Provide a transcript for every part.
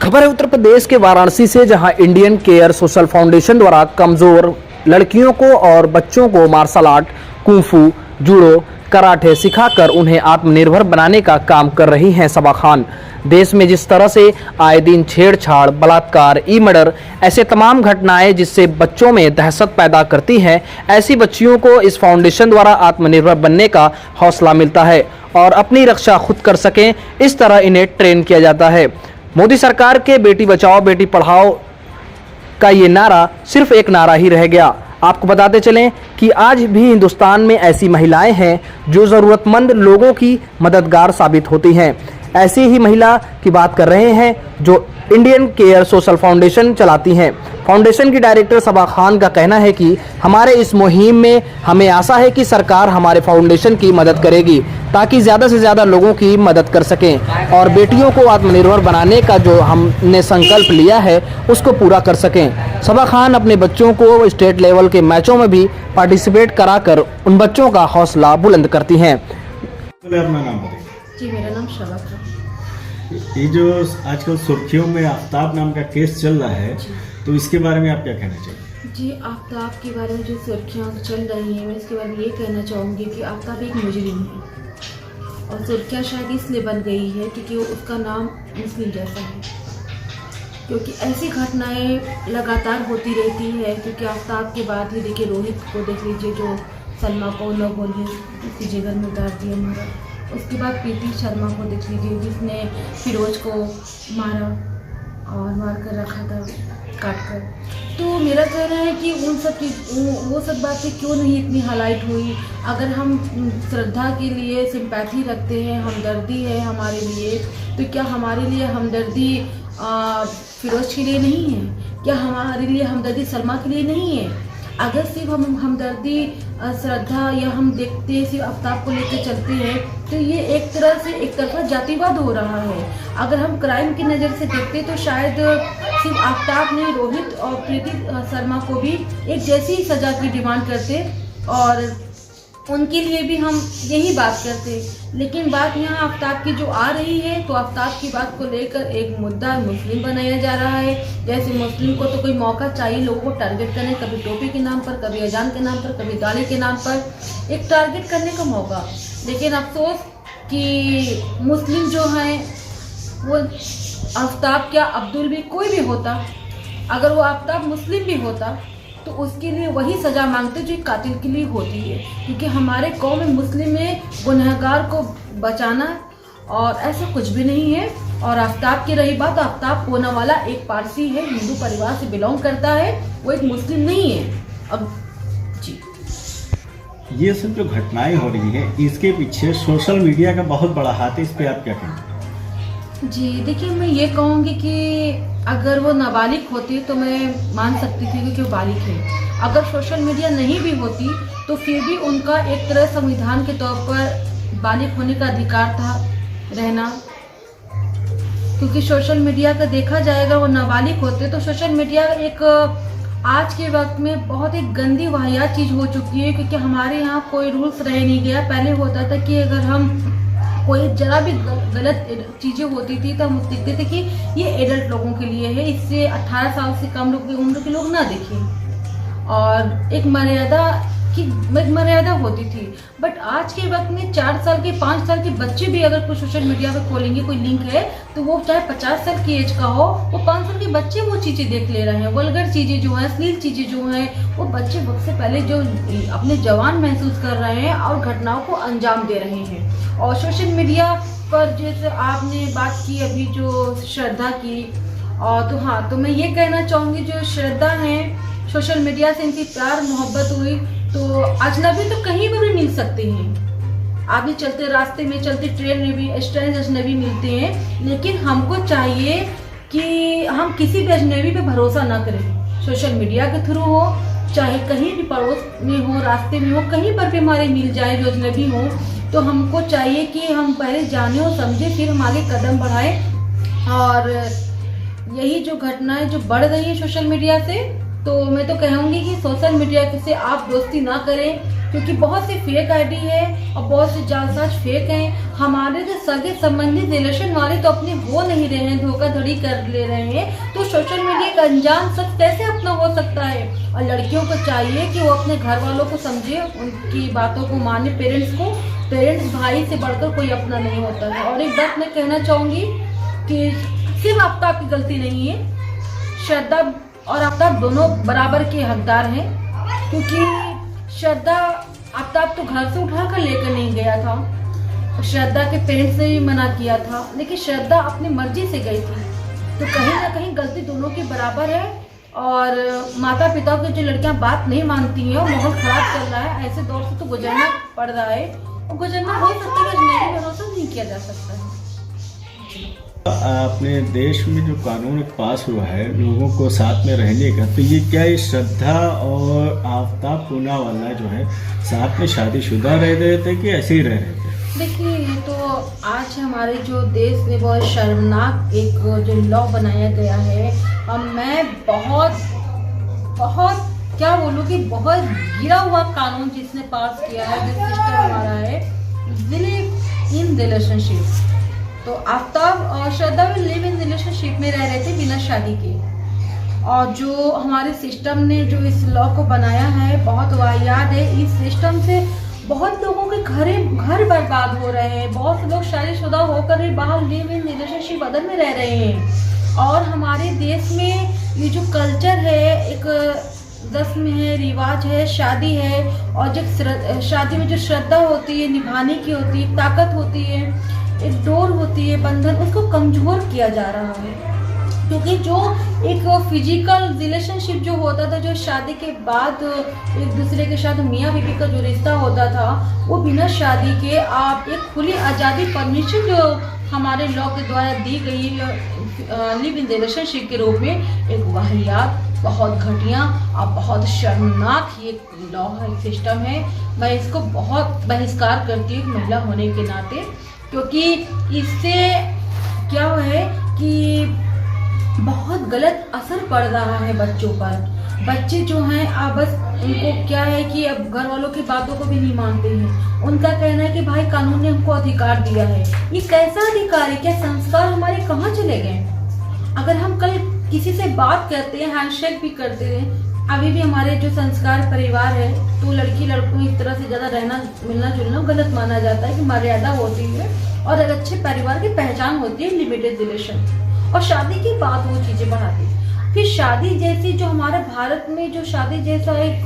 खबर है उत्तर प्रदेश के वाराणसी से, जहां इंडियन केयर सोशल फाउंडेशन द्वारा कमजोर लड़कियों को और बच्चों को martial art, kung fu, judo, karate सिखाकर उन्हें आत्मनिर्भर बनाने का काम कर रही हैं सबा खान। देश में जिस तरह से आए दिन छेड़छाड़, बलात्कार, ई मर्डर, ऐसे तमाम घटनाएं जिससे बच्चों में दहशत पैदा करती हैं, ऐसी बच्चियों को इस फाउंडेशन द्वारा आत्मनिर्भर बनने का हौसला मिलता है और अपनी रक्षा खुद कर सकें, इस तरह इन्हें ट्रेन किया जाता है। मोदी सरकार के बेटी बचाओ बेटी पढ़ाओ का ये नारा सिर्फ एक नारा ही रह गया। आपको बताते चलें कि आज भी हिंदुस्तान में ऐसी महिलाएं हैं जो ज़रूरतमंद लोगों की मददगार साबित होती हैं। ऐसी ही महिला की बात कर रहे हैं जो इंडियन केयर सोशल फाउंडेशन चलाती हैं। फाउंडेशन की डायरेक्टर सबा खान का कहना है कि हमारे इस मुहिम में हमें आशा है कि सरकार हमारे फाउंडेशन की मदद करेगी ताकि ज़्यादा से ज़्यादा लोगों की मदद कर सकें और बेटियों को आत्मनिर्भर बनाने का जो हमने संकल्प लिया है उसको पूरा कर सकें। सबा खान अपने बच्चों को स्टेट लेवल के मैचों में भी पार्टिसिपेट कराकर उन बच्चों का हौसला बुलंद करती हैं। अपना नाम बताइए। जी, मेरा नाम शबा है। ये जो आजकल सुर्खियों में आफ्ताब नाम का केस चल रहा है, तो इसके बारे में आप क्या कहना चाहिए? जी, आफ्ताब के बारे में जो सुर्खियाँ चल रही हैं, मैं इसके बारे में ये कहना चाहूँगी कि आफ्ताब एक मुजरिम है और सुर्खियाँ शायद इसलिए बन गई है क्योंकि उसका नाम मुस्लिम जैसा है, क्योंकि ऐसी घटनाएं लगातार होती रहती है। क्योंकि आफ्ताब के बाद ही देखिए रोहित को देख लीजिए, जो सलमा को न बोले उसकी जिगर में उतार दिया मारा। उसके बाद प्रीति शर्मा को देख लीजिए, जिसने फिरोज को मारा और मार कर रखा था काट कर। तो मेरा कहना है कि वो सब बातें क्यों नहीं इतनी हाईलाइट हुई। अगर हम श्रद्धा के लिए सिंपैथी रखते हैं, हमदर्दी है हमारे लिए, तो क्या हमारे लिए हमदर्दी फिरोज के लिए नहीं है? क्या हमारे लिए हमदर्दी सलमा के लिए नहीं है? अगर सिर्फ हम हमदर्दी श्रद्धा या हम देखते हैं सिर्फ आफ्ताब को लेकर चलते हैं, तो ये एक तरह से एक तरफा जातिवाद हो रहा है। अगर हम क्राइम की नज़र से देखते तो शायद सिर्फ आफ्ताब ने रोहित और प्रीति शर्मा को भी एक जैसी सज़ा की डिमांड करते और उनके लिए भी हम यही बात करते। लेकिन बात यहाँ आफ्ताब की जो आ रही है, तो आफ्ताब की बात को लेकर एक मुद्दा मुस्लिम बनाया जा रहा है। जैसे मुस्लिम को तो कोई मौका चाहिए लोगों को टारगेट करने, कभी टोपी के नाम पर, कभी अजान के नाम पर, कभी गाली के नाम पर, एक टारगेट करने का मौका। लेकिन अफसोस कि मुस्लिम जो हैं वो आफ्ताब क्या अब्दुल भी कोई भी होता, अगर वो आफ्ताब मुस्लिम भी होता तो उसके लिए वही सज़ा मांगते जो एक कातिल के लिए होती है। क्योंकि हमारे कौम में मुस्लिम में गुनहगार को बचाना और ऐसा कुछ भी नहीं है। और आफ्ताब की रही बात, आफ्ताब होने वाला एक पारसी है, हिंदू परिवार से बिलोंग करता है, वो एक मुस्लिम नहीं है। अब जी, ये सब जो घटनाएं हो रही हैं, इसके पीछे सोशल मीडिया का बहुत बड़ा हाथ है, इस पर आप क्या कहेंगे? जी देखिए, मैं ये कहूँगी कि अगर वो नाबालिग होती तो मैं मान सकती थी क्योंकि वो बालिग है। अगर सोशल मीडिया नहीं भी होती तो फिर भी उनका एक तरह संविधान के तौर पर बालिग होने का अधिकार था रहना। क्योंकि सोशल मीडिया का देखा जाएगा, वो नाबालिग होते तो सोशल मीडिया एक आज के वक्त में बहुत ही गंदी वाहियात चीज़ हो चुकी है। क्योंकि हमारे यहाँ कोई रूल्स रह नहीं गया। पहले होता था कि अगर हम कोई जरा भी गलत चीज़ें होती थी तो हम देखते थे कि ये एडल्ट लोगों के लिए है, इससे 18 साल से कम उम्र के लोग ना देखें, और एक मर्यादा होती थी। बट आज के वक्त में 4 साल के 5 साल के बच्चे भी अगर कुछ सोशल मीडिया पे खोलेंगे, कोई लिंक है, तो वो चाहे 50 साल की एज का हो, वो 5 साल के बच्चे वो चीज़ें देख ले रहे हैं। वल्गर चीज़ें जो हैं, अश्लील चीज़ें जो हैं, वो बच्चे वक्त से पहले जो अपने जवान महसूस कर रहे हैं और घटनाओं को अंजाम दे रहे हैं। और सोशल मीडिया पर जैसे आपने बात की अभी जो श्रद्धा की, और तो हाँ, तो मैं ये कहना चाहूँगी जो श्रद्धा हैं, सोशल मीडिया से इनकी प्यार मोहब्बत हुई तो अजनबी तो कहीं पर भी मिल सकते हैं। आपने चलते रास्ते में, चलते ट्रेन में भी स्ट्रेंज अजनबी मिलते हैं। लेकिन हमको चाहिए कि हम किसी भी अजनबी पे भरोसा ना करें। सोशल मीडिया के थ्रू हो, चाहे कहीं भी पड़ोस में हो, रास्ते में हो, कहीं पर भी हमारे मिल जाए जो अजनबी हो, तो हमको चाहिए कि हम पहले जाने और समझे, फिर हम आगे कदम बढ़ाएं। और यही जो घटनाएं जो बढ़ रही है सोशल मीडिया से, तो मैं तो कहूँगी कि सोशल मीडिया से आप दोस्ती ना करें। क्योंकि बहुत सी फेक आईडी है और बहुत से जालसाज फेक हैं। हमारे जो सगे संबंधी रिलेशन वाले तो अपने हो नहीं रहे हैं, धोखाधड़ी कर ले रहे हैं, तो सोशल मीडिया का अनजान शख्स कैसे अपना हो सकता है। और लड़कियों को चाहिए कि वो अपने घर वालों को समझे, उनकी बातों को माने, पेरेंट्स भाई से बढ़कर कोई अपना नहीं होता है। और एक बात मैं कहना चाहूँगी कि सिर्फ आफ्ताब की गलती नहीं है, श्रद्धा और आफ्ताब दोनों बराबर के हकदार हैं, क्योंकि श्रद्धा आफ्ताब तो घर से उठा कर लेकर नहीं गया था, श्रद्धा के पेरेंट्स ने भी मना किया था, लेकिन श्रद्धा अपनी मर्जी से गई थी। तो कहीं ना कहीं गलती दोनों की बराबर है। और माता पिता की जो लड़कियां बात नहीं मानती हैं और माहौल खराब चल रहा है, ऐसे दौर से तो गुजरना पड़ रहा है और गुजरना हो सकता है, नहीं भरोसा नहीं किया जा सकता है। अपने देश में जो कानून पास हुआ है लोगों को साथ में रहने का, तो ये क्या ये श्रद्धा और आफ्ताब पूनावाला जो है साथ में शादीशुदा रह रहे थे कि ऐसे ही रह रहे थे? देखिए, ये तो आज हमारे जो देश में बहुत शर्मनाक एक जो लॉ बनाया गया है, और मैं बहुत क्या बोलूँ कि बहुत गिरा हुआ कानून जिसने पास किया है, जिस सिस्टम हमारा है, लिव इन रिलेशनशिप। तो आफ्ताब और श्रद्धा भी लिव इन रिलेशनशिप में रह रहे थे बिना शादी के। और जो हमारे सिस्टम ने जो इस लॉ को बनाया है बहुत वाहियात है। इस सिस्टम से बहुत लोगों के घर बर्बाद हो रहे हैं, बहुत से लोग शादीशुदा होकर भी बाहर लिव इन रिलेशनशिप अदर में रह रहे हैं। और हमारे देश में ये जो कल्चर है, एक रस्म है, रिवाज है, शादी है, और जो शादी में जो श्रद्धा होती है, निभाने की होती है, ताकत होती है, एक डोर होती है, बंधन, उसको कमजोर किया जा रहा है। क्योंकि जो एक फिजिकल रिलेशनशिप जो होता था, जो शादी के बाद एक दूसरे के साथ मियाँ बीवी का जो रिश्ता होता था, वो बिना शादी के आप एक खुली आज़ादी परमिशन जो हमारे लॉ के द्वारा दी गई लिव इन रिलेशनशिप के रूप में, एक वाहियात, बहुत घटिया और बहुत शर्मनाक ये लॉ है, सिस्टम है। मैं इसको बहुत बहिष्कार करती हूँ महिला होने के नाते, क्योंकि इससे क्या है कि बहुत गलत असर पड़ रहा है बच्चों पर। बच्चे जो हैं अब बस उनको क्या है कि अब घर वालों की बातों को भी नहीं मानते हैं। उनका कहना है कि भाई कानून ने हमको अधिकार दिया है। ये कैसा अधिकार है? क्या संस्कार हमारे कहाँ चले गए? अगर हम कल किसी से बात करते हैं, हैंडशेक भी करते हैं, अभी भी हमारे जो संस्कार परिवार है, तो लड़की लड़कों इस तरह से ज़्यादा रहना, मिलना जुलना गलत माना जाता है कि मर्यादा होती है और एक अच्छे परिवार की पहचान होती है लिमिटेड रिलेशन। और शादी की बात वो चीज़ें बढ़ाती, फिर शादी जैसी जो हमारे भारत में जो शादी जैसा एक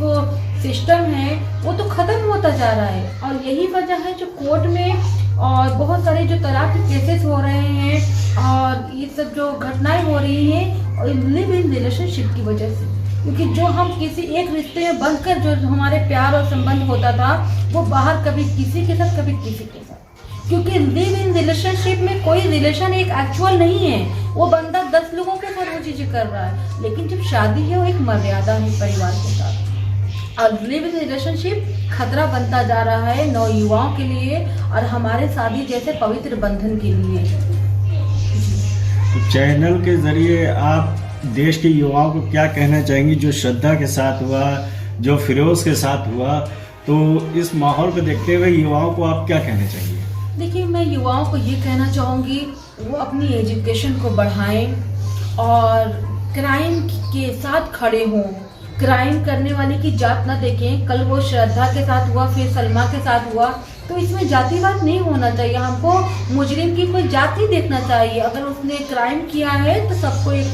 सिस्टम है वो तो ख़त्म होता जा रहा है। और यही वजह है जो कोर्ट में और बहुत सारे जो तलाक के केसेस हो रहे हैं और ये सब जो घटनाएं हो रही हैं और लिव इन रिलेशनशिप की वजह से। क्योंकि जो हम किसी एक रिश्ते में बंधकर जो हमारे प्यार और संबंध होता था, वो बाहर कभी किसी के साथ कभी किसी के साथ, क्योंकि लिव इन रिलेशनशिप में कोई रिलेशन एक एक्चुअल नहीं है। वो बंदा 10 लोगों के साथ वो चीज़ें कर रहा है, लेकिन जब शादी है वो एक मर्यादा है परिवार के साथ। और लिव इन रिलेशनशिप खतरा बनता जा रहा है नौयुवाओं के लिए और हमारे शादी जैसे पवित्र बंधन के लिए। तो चैनल के जरिए आप देश के युवाओं को क्या कहना चाहेंगी? जो श्रद्धा के साथ हुआ, जो फिरोज के साथ हुआ, तो इस माहौल को देखते हुए युवाओं को आप क्या कहना चाहिए? देखिए, मैं युवाओं को ये कहना चाहूँगी वो अपनी एजुकेशन को बढ़ाएं और क्राइम के साथ खड़े हों। क्राइम करने वाले की जात ना देखें। कल वो श्रद्धा के साथ हुआ, फिर सलमा के साथ हुआ, तो इसमें जातिवाद नहीं होना चाहिए। हमको मुजरिम की कोई जात नहीं देखना चाहिए। अगर उसने क्राइम किया है तो सबको एक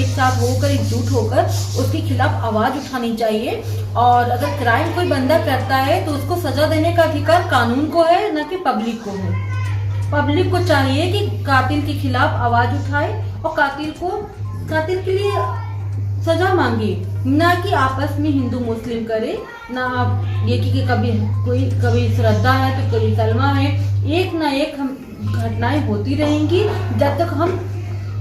साथ होकर, एकजुट होकर उसके खिलाफ आवाज़ उठानी चाहिए। और अगर क्राइम कोई बंदा करता है तो उसको सजा देने का अधिकार कानून को है, न कि पब्लिक को है। पब्लिक को चाहिए कि कातिल के खिलाफ आवाज़ उठाए और कातिल के लिए सजा मांगे, ना कि आपस में हिंदू मुस्लिम करे, ना ये कि कभी श्रद्धा है तो कभी सलमा है। एक ना एक हम घटनाएं होती रहेंगी जब तक हम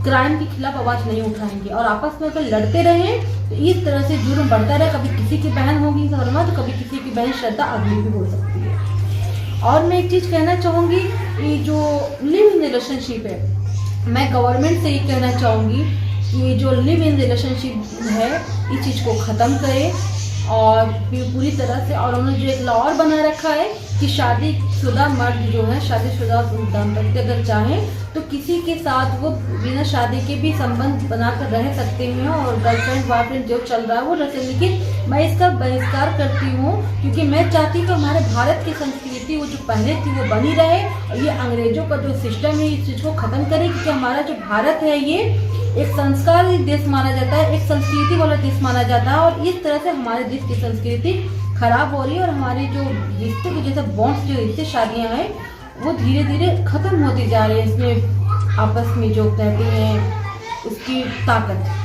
क्राइम के खिलाफ आवाज़ नहीं उठाएंगे। और आपस में अगर लड़ते रहें तो इस तरह से जुर्म बढ़ता रहे। कभी किसी की बहन होगी सलमा तो कभी किसी की बहन श्रद्धा अगली भी हो सकती है। और मैं एक चीज़ कहना चाहूँगी, ये जो लिव इन रिलेशनशिप है, मैं गवर्नमेंट से ये कहना चाहूँगी कि जो लिव इन रिलेशनशिप है इस चीज़ को ख़त्म करे और पूरी तरह से। और उन्होंने जो एक लॉ और बना रखा है कि शादीशुदा मर्द जो है, शादीशुदा दाम्पत्य अगर चाहें तो किसी के साथ वो बिना शादी के भी संबंध बनाकर रह सकते हैं और गर्लफ्रेंड बॉयफ्रेंड जो चल रहा है वो रह सकते। लेकिन मैं इसका बहिष्कार करती हूँ क्योंकि मैं चाहती हूँ कि हमारे भारत की संस्कृति वो जो पहले थी वो बनी रहे और ये अंग्रेजों का जो सिस्टम है इस चीज़ को ख़त्म करे, क्योंकि हमारा जो भारत है ये एक संस्कार देश माना जाता है, एक संस्कृति वाला देश माना जाता है। और इस तरह से हमारे देश की संस्कृति खराब हो रही है और हमारी जो रिश्ते के जैसे बॉन्ड्स जो रिश्ते शादियाँ हैं वो धीरे धीरे ख़त्म होती जा रही है। इसमें आपस में जो कहते हैं उसकी ताकत